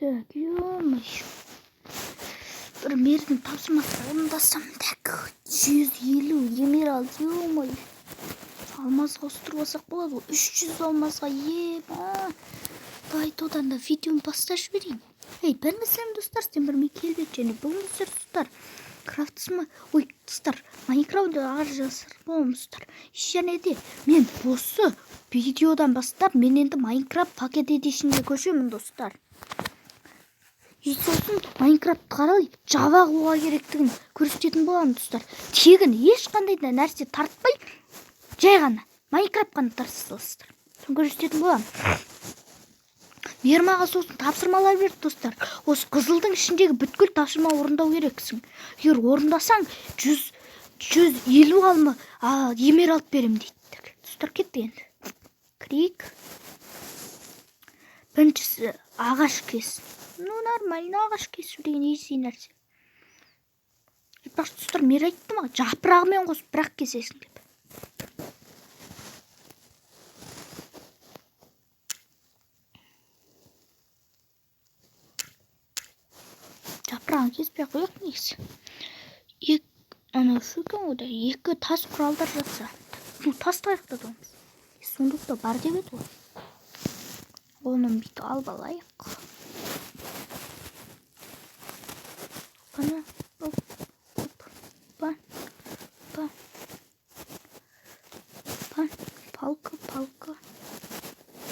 Так, ё-моё. Bir merdim topşırmasa ondasam tak 150 emerald ё-моё. Алмазға ұстырбасақ болады ғой. 300 алмазға ема. Дайт одан да видеоны бастап жіберейін. Ей, білмесем достар, сен бір келбет және білмесер достар. Крафтысма, ой, достар, Майнкрафтты ар жасыр болмыстар. Және де мен осы видеодан бастап мен енді Майнкрафт пакет эдишнге көшемін достар. Сосын Майнкрафт қарай Java қылуға керектігін көрсететін боламын достар. Тегін ешқандай да нәрсе тартпай, жай ғана Майнкрафт қана тартсыздар. Соны көрсететін боламын. Мермаға сосын тапсырмалар берді достар. Осы қызылдың ішіндегі бүткіл тапсырма орындау керексің. Егер орындасаң 150 алма емералд берем дейді. Достар кетті енді. Крик. Біріншісі ағаш кес. Ну нормально ағаш кесу деген есі нәрсе. Айтпақшы достар, мен айттым ма, жапырағымен қосып бірақ кесесің деп. Жапырағын кеспей қояқ негізі. Ана осы екен ғой да, 2 тас құралдар жатса. Ну тас таяқтады оңыз. Сондықта бар деп еді ғой. Оны бүйтіп алып алайық. Бана, палка.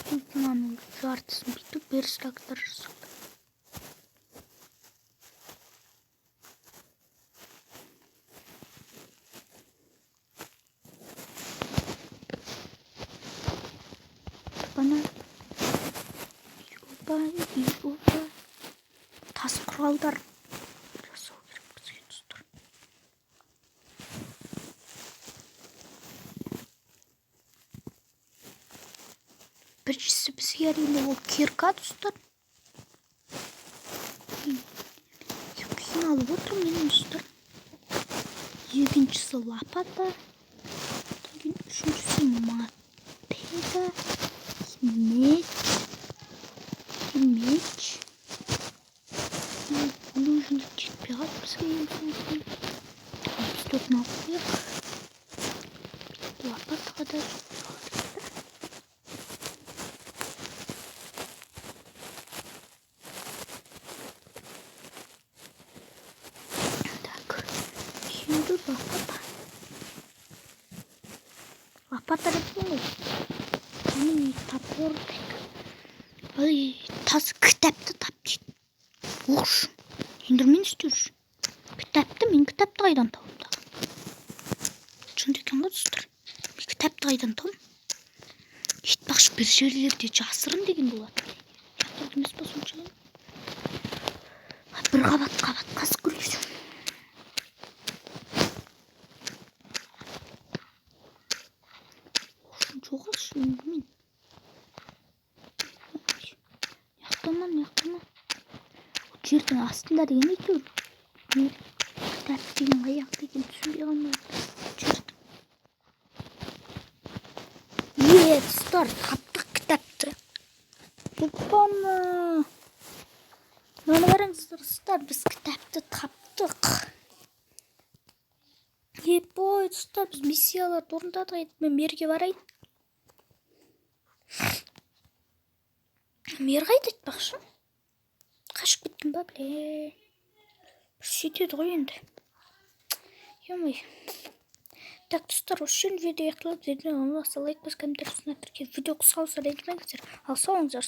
Мынаның жартысын бүйтіп берістіктер жасақ. Бана. Тас құралдар жасау керек бізге достар. Біріншісі бізге әрине ол кирка достар. Қиналып отырмын мен достар. Екіншісі лопата. Үшіншісі мотыга. Меч. Нужно чемпионат посмотреть. Тут наверх. Лопатка даже. Так. Şimdi лопата. Лопата yapalım. Hani tapor. Ay, tas kitapты тап дейді. Оқшы. Ендірмен істеуші. Мен кітапты қайдан тауым да. Шынды екен ғой достар. Мен кітапты қайдан тауым. Айтпақшы бір жерлерде жасырын деген болады. Жатыр емес па сонша. Бір қабат қасық көресің. Жоғалшы мен. Яқтама. Жердің астында деген екеу. Кітап деген аяқ деген түсінбей қалмайды. Жердің. Достар, таптық кітапты. Опана. Мына қараңыздар достар, біз кітапты таптық. Ой достар, біз миссияларды орындадық. Мен мерге барайын. Мер қайда айтпақшы? Қашып кеттім ба, біле. Бір сөйтеді ғой енді. Ё-моё. Так, достар, осы жерін видео аяқталады. Видеоны лайк басып комментарий жазыңыздар. Видео қысқа болса ренжімеңіздер. Ал сау болыңыздар.